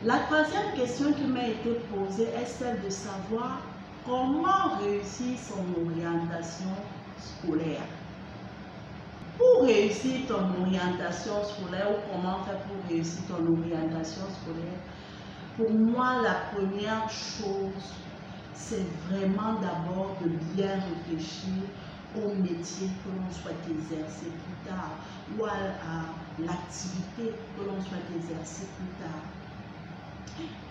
La troisième question qui m'a été posée est celle de savoir comment réussir son orientation scolaire. Pour réussir ton orientation scolaire ou comment faire pour réussir ton orientation scolaire, pour moi, la première chose, c'est vraiment d'abord de bien réfléchir au métier que l'on souhaite exercer plus tard ou à l'activité que l'on souhaite exercer plus tard.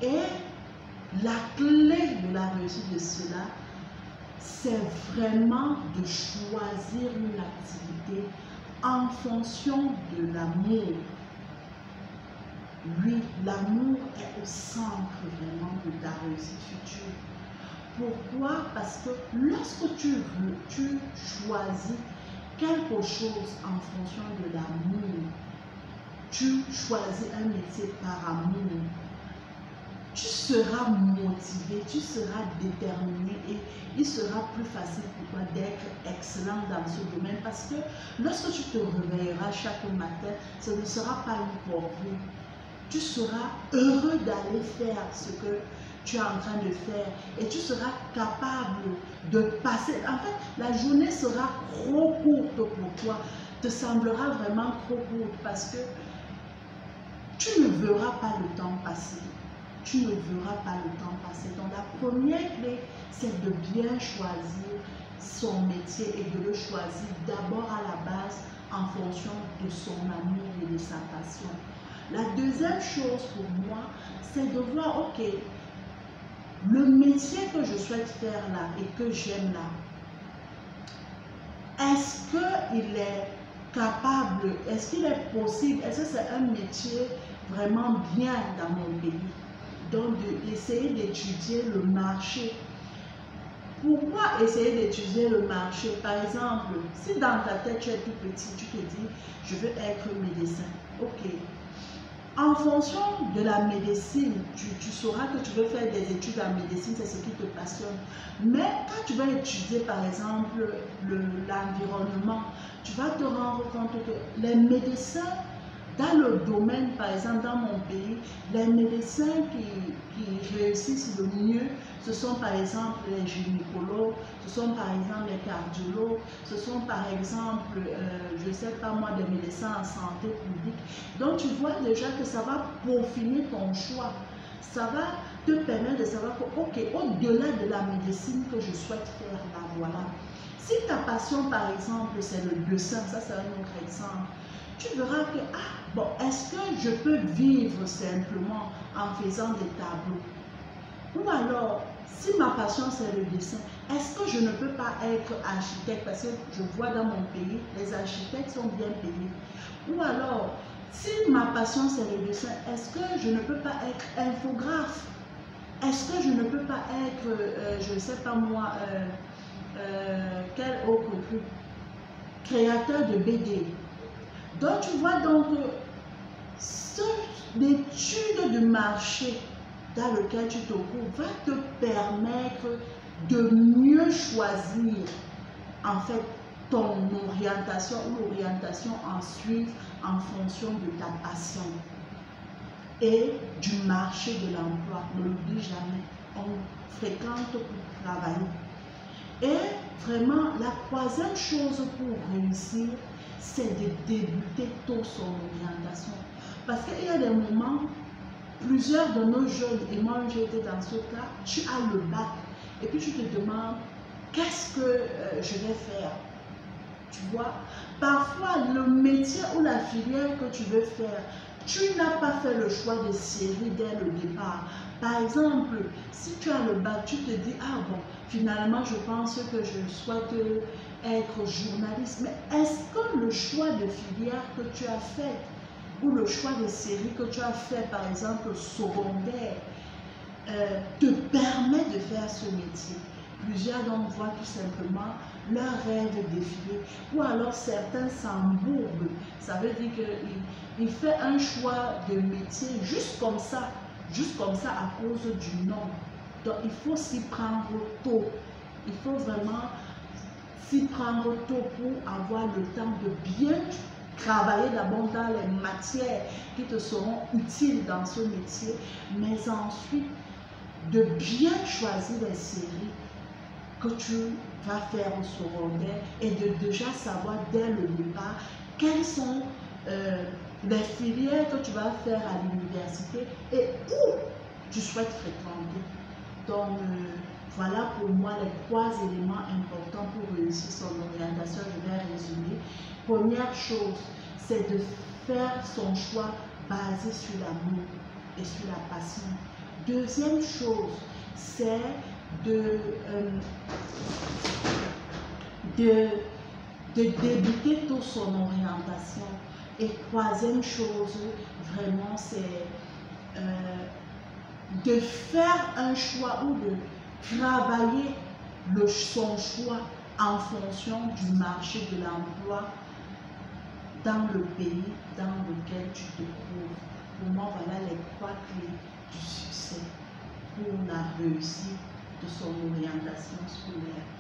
Et la clé de la réussite de cela, c'est vraiment de choisir une activité en fonction de l'amour. Oui, l'amour est au centre vraiment de ta réussite future. Pourquoi? Parce que lorsque tu choisis quelque chose en fonction de l'amour, tu choisis un métier par amour, tu seras motivé, tu seras déterminé et il sera plus facile pour toi d'être excellent dans ce domaine parce que lorsque tu te réveilleras chaque matin, ce ne sera pas une corvée. Tu seras heureux d'aller faire ce que tu es en train de faire et tu seras capable de passer. En fait, la journée sera trop courte pour toi, te semblera vraiment trop courte parce que tu ne verras pas le temps passer. Tu ne verras pas le temps passer. Donc la première clé, c'est de bien choisir son métier et de le choisir d'abord à la base en fonction de son amour et de sa passion. La deuxième chose pour moi, c'est de voir, ok, le métier que je souhaite faire là et que j'aime là, est-ce qu'il est capable, est-ce qu'il est possible, est-ce que c'est un métier vraiment bien dans mon pays? Donc, d'essayer d'étudier le marché. Pourquoi essayer d'étudier le marché? Par exemple, si dans ta tête tu es tout petit, tu te dis, je veux être médecin. Ok. En fonction de la médecine, tu sauras que tu veux faire des études en médecine, c'est ce qui te passionne. Mais quand tu vas étudier, par exemple, l'environnement, tu vas te rendre compte que les médecins, dans le domaine, par exemple, dans mon pays, les médecins qui réussissent le mieux, ce sont par exemple les gynécologues, ce sont par exemple les cardiologues, ce sont par exemple, je ne sais pas moi, des médecins en santé publique. Donc tu vois déjà que ça va peaufiner ton choix. Ça va te permettre de savoir que, ok, au-delà de la médecine que je souhaite faire là, voilà. Si ta passion, par exemple, c'est le dessin, ça c'est un autre exemple, tu verras que, ah, bon, est-ce que je peux vivre simplement en faisant des tableaux? Ou alors, si ma passion c'est le dessin, est-ce que je ne peux pas être architecte? Parce que je vois dans mon pays, les architectes sont bien payés. Ou alors, si ma passion c'est le dessin, est-ce que je ne peux pas être infographe? Est-ce que je ne peux pas être, je ne sais pas moi, quel autre truc, créateur de BD? Donc tu vois donc, l'étude de marché dans lequel tu te trouves va te permettre de mieux choisir en fait ton orientation ou l'orientation ensuite en fonction de ta passion et du marché de l'emploi. Ne l'oublie jamais, on fréquente pour travailler. Et vraiment, la troisième chose pour réussir, c'est de débuter tôt son orientation. Parce qu'il y a des moments, plusieurs de nos jeunes, et moi j'ai été dans ce cas, tu as le bac et puis tu te demandes qu'est-ce que je vais faire. Tu vois, parfois le métier ou la filière que tu veux faire, tu n'as pas fait le choix de série dès le départ. Par exemple, si tu as le bac, tu te dis, ah bon, finalement je pense que je souhaite être journaliste. Mais est-ce que le choix de filière que tu as fait ou le choix de série que tu as fait, par exemple secondaire, te permet de faire ce métier? Plusieurs donc voient tout simplement leur rêve défiler, ou alors certains s'embourbent. Ça veut dire qu'il fait un choix de métier juste comme ça à cause du nom. Donc il faut s'y prendre tôt. Il faut vraiment s'y prendre tôt pour avoir le temps de bien travailler d'abord dans les matières qui te seront utiles dans ce métier, mais ensuite de bien choisir les séries que tu vas faire au secondaire et de déjà savoir dès le départ quelles sont les filières que tu vas faire à l'université et où tu souhaites fréquenter. Donc, voilà pour moi les 3 éléments importants pour réussir son orientation. Je vais résumer. Première chose, c'est de faire son choix basé sur l'amour et sur la passion. Deuxième chose, c'est de débuter tôt son orientation. Et troisième chose, vraiment, c'est de faire un choix ou de travailler son choix en fonction du marché de l'emploi dans le pays dans lequel tu te trouves. Pour moi, voilà les 3 clés du succès pour la réussite de son orientation scolaire.